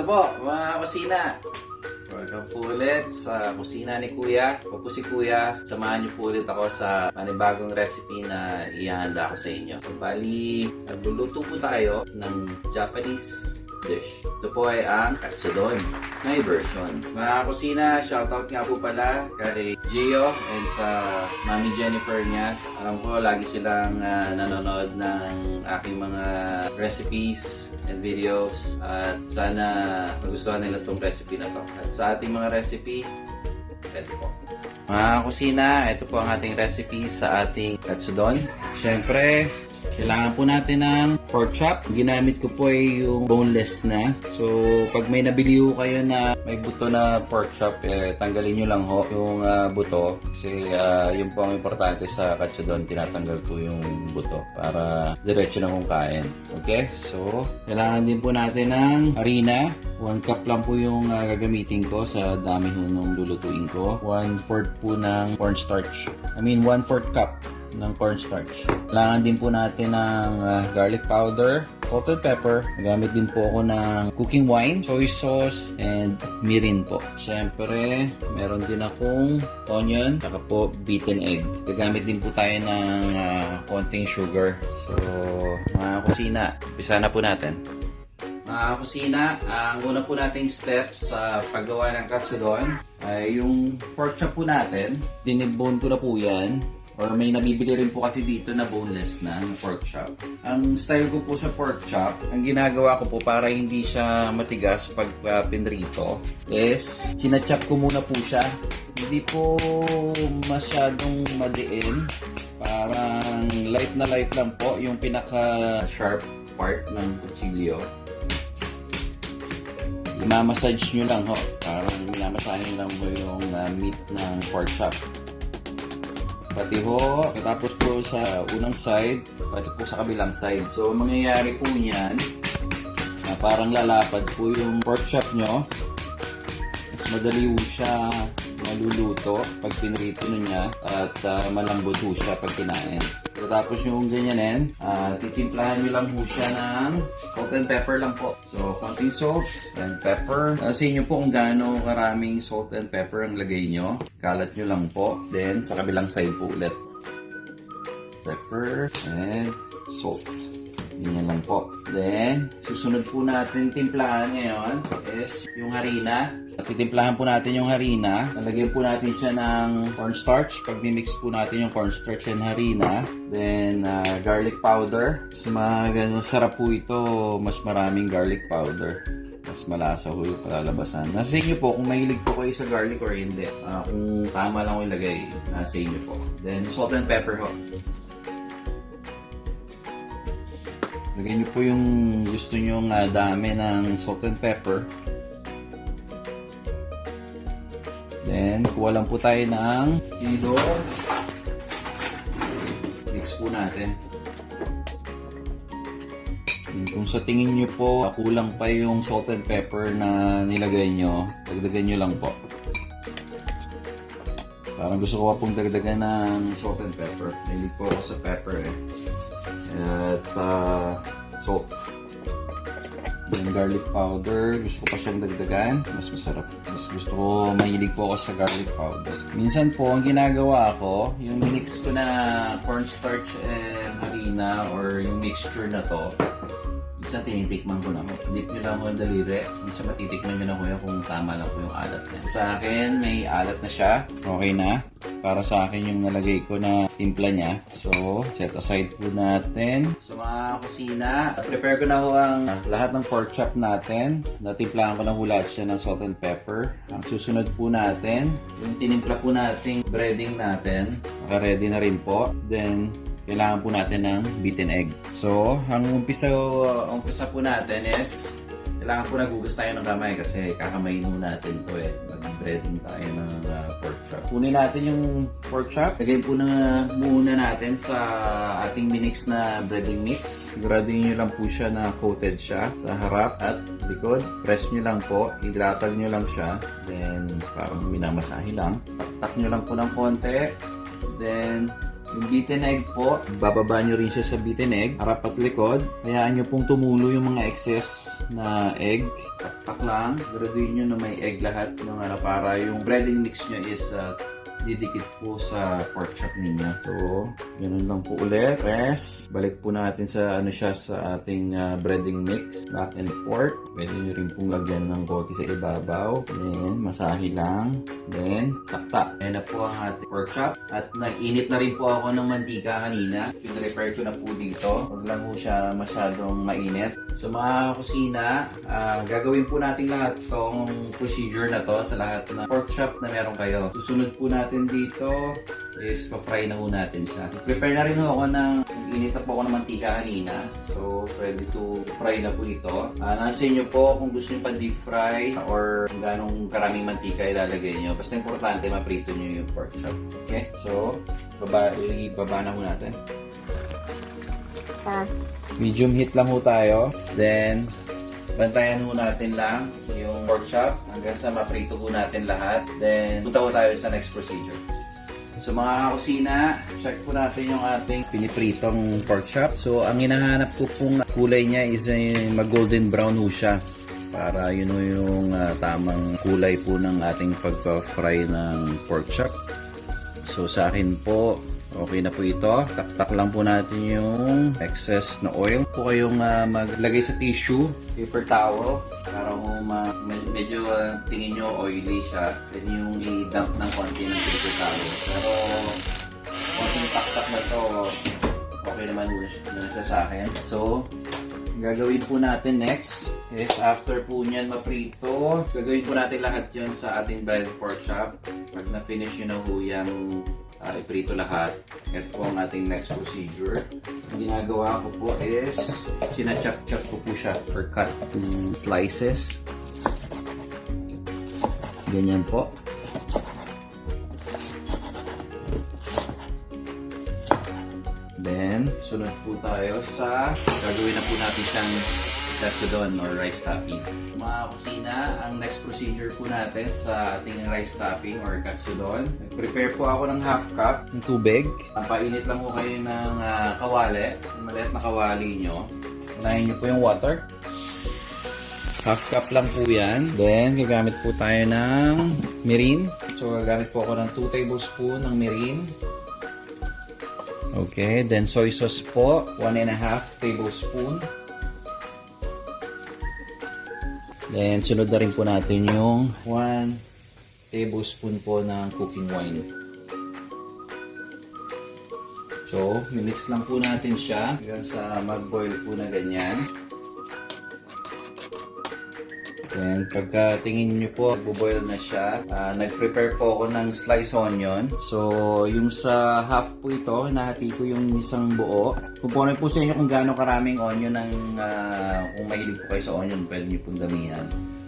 po mga kusina? Welcome po ulit sa kusina ni Kuya. Ako po si Kuya. Samahan niyo po ulit ako sa panibagong recipe na ihahanda ko sa inyo. So, bali, nagluluto po tayo ng Japanese dish. Ito po ay ang Katsudon. May version. Mga kusina, shoutout nga po pala kay Gio and sa Mami Jennifer niya. Alam ko, lagi silang nanonood ng aking mga recipes and videos. At sana magustuhan nila itong recipe na to. At sa ating mga recipe, ito po. Mga kusina, ito po ang ating recipe sa ating Katsudon. Siyempre, kailangan po natin ng pork chop. Ginamit ko po ay yung boneless na. So, pag may nabili ho kayo na may buto na pork chop, tanggalin nyo lang ho yung buto. Kasi yun po ang importante sa Katsudon. Tinatanggal po yung buto para diretso na kung kain. Okay? So, kailangan din po natin ng harina. 1 cup lang po yung gagamitin ko sa dami ho nung lulutuin ko. 1/4 po ng cornstarch. 1/4 cup ng cornstarch. Kailangan din po natin ng garlic powder, salt and pepper. Nagamit din po ako ng cooking wine, soy sauce, and mirin po. Siyempre, meron din akong onion, saka po beaten egg. Gagamit din po tayo ng konting sugar. So, mga kusina, umpisa na po natin. Mga kusina, ang una po nating steps sa paggawa ng katsudon ay yung pork chop po natin. Dinibone ko na po yan. Or may nabibili rin po kasi dito na boneless na pork chop. Ang style ko po sa pork chop, ang ginagawa ko po para hindi siya matigas pag pinrito is sinachop ko muna po siya. Hindi po masyadong madiin. Parang light lang po yung pinaka-sharp part ng kutsilyo. Imamassage nyo lang ho. Parang minamasahe nyo lang po yung meat ng pork chop. Pati ho, tapos po sa unang side, pati po sa kabilang side. So, mangyayari po niyan, parang lalapad po yung pork chop nyo. Mas madali po siya maluluto pag pinrito niya at malambot po siya pag kinain. So, tapos yung ganyanin, titimplahan nyo lang po siya ng salt and pepper lang po. So, konting salt and pepper. Sa inyo po kung gaano karaming salt and pepper ang lagay nyo. Kalat nyo lang po. Then, sa kabilang side po ulit. Pepper and salt. Ganyan lang po. Then, susunod po natin timplahan ngayon is yung harina. Titimplahan po natin yung harina. Lalagyan po natin siya ng cornstarch. Pag mimix po natin yung cornstarch and harina. Then, garlic powder. Mas sarap po ito. Mas maraming garlic powder. Mas malasa po yung palalabasan. Nasa inyo po kung mahilig po kayo sa garlic or hindi. Kung tama lang ko ilagay, nasa inyo po. Then, salt and pepper ho. Lagyan nyo po yung gusto nyo dami ng salt and pepper. Then, kuha lang po tayo ng kilo. Mix po natin. Then, kung sa tingin nyo po, kulang pa yung salt and pepper na nilagay nyo, dagdagan nyo lang po. Parang gusto ko pa pong dagdagan ng salt and pepper. Mahilig po ako sa pepper At salt. Then garlic powder, gusto ko pa siyang dagdagan. Mas masarap. Mas gusto ko, mahilig po ako sa garlic powder. Minsan po, ang ginagawa ko, yung minix ko na cornstarch and harina or yung mixture na to, minsan tinitikman ko na mo. Dip nyo lang ko yung daliri. Minsan matitikman nyo na kuya kung tama lang po yung alat niya. Sa akin, may alat na siya. Okay na. Para sa akin yung nalagay ko na timpla niya. So, set aside po natin. So, mga kusina, prepare ko na ho ang lahat ng pork chop natin. Natimplahan ko na ho lahat siya ng salt and pepper. Ang susunod po natin, yung tinimpla po nating breading natin. Naka-ready na rin po. Then, kailangan po natin ng beaten egg. So, ang umpisa po natin is kailangan po nagugas tayo ng kamay kasi kakamayin mo natin to Mag-breading tayo ng pork chop. Kunin natin yung pork chop. Lagay po na muna natin sa ating minix na breading mix. Siguraduhin nyo lang po siya na coated siya sa harap at likod. Press nyo lang po. Hidratag nyo lang siya. Then, parang minamasahe lang. Taktak nyo lang po ng konti. Then, Yung beaten egg po, bababa nyo rin siya sa beaten egg, harap at likod. Hayaan nyo pong tumulo yung mga excess na egg. Taktak lang, graduin nyo na may egg lahat ng para yung breading mix nyo is didikit po sa pork chop ninyo. So, ganun lang po ulit. Press. Balik po natin sa sa ating breading mix. Back and forth. Pwede nyo rin pong lagyan ng konti sa ibabaw. Then, masahe lang. Then, taktak. Ayan na po ang ating pork chop. At nag-init na rin po ako ng mantika kanina. Pinrepare ko na po dito. Huwag lang po siya masyadong mainit. So mga kusina, gagawin po natin lahat tong procedure na to sa lahat ng pork chop na meron kayo. Susunod po natin dito is pa-fry na po natin siya. Prepare na rin ako init na po ako ng mantika kanina. So ready to fry na po ito. Nasa inyo po kung gusto nyo pa deep fry or kung ganong karaming mantika ilalagay nyo. Basta importante maprito nyo yung pork chop. Okay? So, ibaba na po natin. Medium heat lang ho tayo. Then, bantayan ho natin lang yung pork chop hanggang sa maprito ho natin lahat. Then, punta ho tayo sa next procedure. So mga kusina, check po natin yung ating pinipritong pork chop. So, ang hinahanap ko pong kulay niya is mag-golden brown ho siya. Para yun ho yung tamang kulay po ng ating pag-fry ng pork chop. So, sa akin po, okay na po ito. Taktak lang po natin yung excess na oil. Po kayong maglagay sa tissue, paper towel, para medyo tingin nyo oily siya. Pwede yung i-dump ng konti ng paper towel. Pero, konting taktak na to, okay naman na siya sa akin. So, gagawin po natin next is after po nyan maprito, gagawin po natin lahat yun sa ating breaded pork chop. Pag na-finish yun na ho yung iprito lahat. Ito po ang ating next procedure. Ang ginagawa ko po is sinachop-chop ko po siya or cut in slices. Ganyan po. Then, sunod po tayo sa gagawin na po natin siyang Katsudon or rice topping. Mga kusina, ang next procedure po natin sa ating rice topping or Katsudon. Nag-prepare po ako ng half cup ng tubig. Painit lang po kayo ng kawali. Yung maliit na kawali nyo. Unahin nyo po yung water. Half cup lang po yan. Then, gagamit po tayo ng mirin. So, gagamit po ako ng 2 tablespoon ng mirin. Okay, then soy sauce po, 1.5 tablespoon. Then, sunod na rin po natin yung 1 tablespoon po ng cooking wine. So, mimix lang po natin siya hanggang sa mag-boil po na ganyan. Then, pagka tingin nyo po, nagbo-boil na siya. Nag-prepare po ako ng sliced onion. So, yung sa half po ito, nahati ko yung isang buo. Kukunin po sa inyo kung gaano karaming onion kung mahilig po kayo sa onion, pwede nyo pong damihan.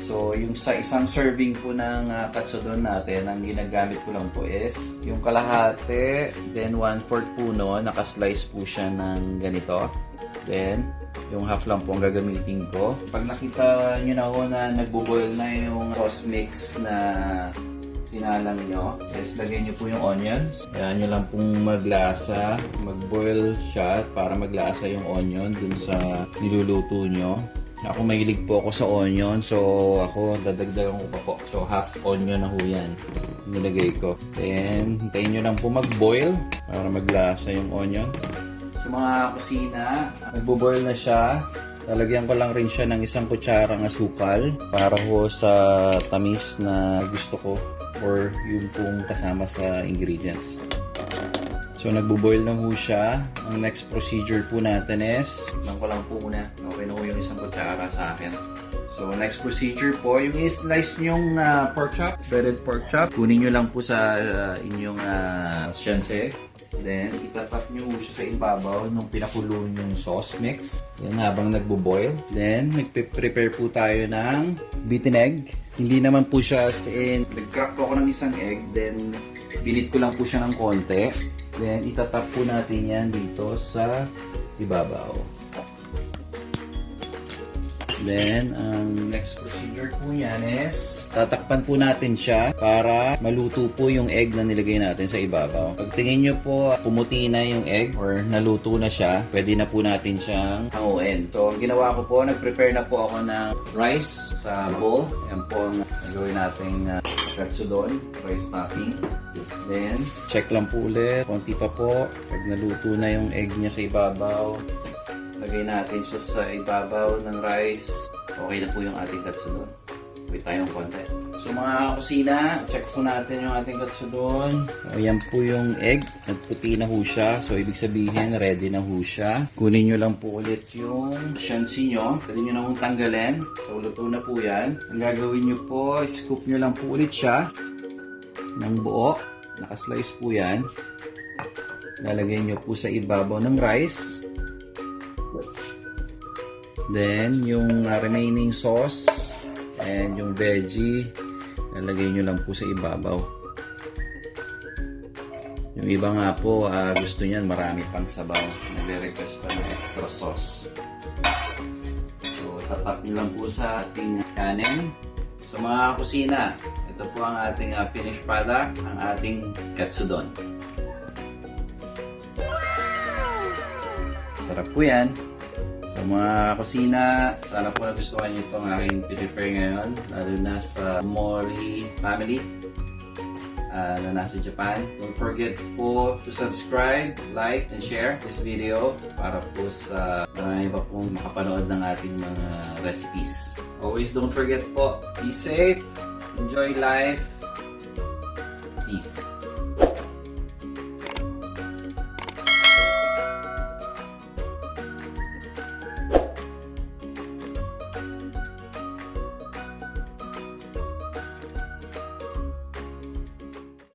So, yung sa isang serving po ng katsudon natin, ang ginagamit ko lang po is yung kalahati, then 1/4 po no, nakaslice po siya ng ganito. Then, yung half lang po ang gagamitin ko. Pag nakita nyo na ho na nagbo-boil na yung sauce mix na sinalang nyo, is lagay nyo po yung onions. Kaya nyo lang pong maglasa, mag-boil siya para maglasa yung onion dun sa niluluto nyo. Ako mahilig po ako sa onion, so ako dadagdagan ko pa po. So half onion na ho yan, nilagay ko. Then, hintayin nyo lang po mag-boil para maglasa yung onion. So mga kusina, nagbo-boil na siya. Lalagyan ko lang rin siya ng 1 kutsarang asukal para ho sa tamis na gusto ko or yung pong kasama sa ingredients. So nagbo-boil na ho siya. Ang next procedure po natin is, lang ko lang po muna. Okay na ho yung 1 kutsara sa akin. So next procedure po, yung i-slice nyong pork chop, breaded pork chop. Kunin nyo lang po sa inyong shanse. Then, itatap nyo siya sa ibabaw nung pinakulo yung sauce mix. Then, habang nagbo-boil. Then, nagpe-prepare po tayo ng beaten egg. Hindi naman po siya as in, nag-crack po ako ng 1 egg. Then, binit ko lang po siya ng konti. Then, itatap po natin yan dito sa ibabaw. Then, ang next procedure po yan is tatakpan po natin siya para maluto po yung egg na nilagay natin sa ibabaw. Pag tingin nyo po pumuti na yung egg or naluto na siya, pwede na po natin siyang hanguin. So, ang ginawa ko po, nag-prepare na po ako ng rice sa bowl. Yan po ang gagawin nating Katsudon, rice topping. Then, check lang po ulit. Konti pa po. Pag naluto na yung egg niya sa ibabaw, lagay natin siya sa ibabaw ng rice. Okay na po yung ating Katsudon. Wait tayong konti. So mga kusina, check po natin yung ating Katsudon. Ayan po yung egg. Nagputi na ho siya. So ibig sabihin, ready na ho siya. Kunin nyo lang po ulit yung shansi nyo. Pwede nyo na hong tanggalin. So luto na po yan. Ang gagawin nyo po, scoop nyo lang po ulit siya ng buo. Nakaslice po yan. Lalagay nyo po sa ibabaw ng rice. Then, yung remaining sauce and yung veggie, lalagay nyo lang po sa ibabaw. Yung iba nga po, gusto niyan marami pang sabaw. Nagre-request pa ng extra sauce. So, tatap nyo lang po sa ating kanin. So, mga kusina, ito po ang ating finished product, ang ating Katsudon. Sarap po yan. So mga kusina, sana po nagustuhan niyo itong aking prepare ngayon, lalo na sa Mori family na nasa Japan. Don't forget po to subscribe, like, and share this video para po sa marami pa pong makapanood ng ating mga recipes. Always don't forget po, be safe, enjoy life, peace.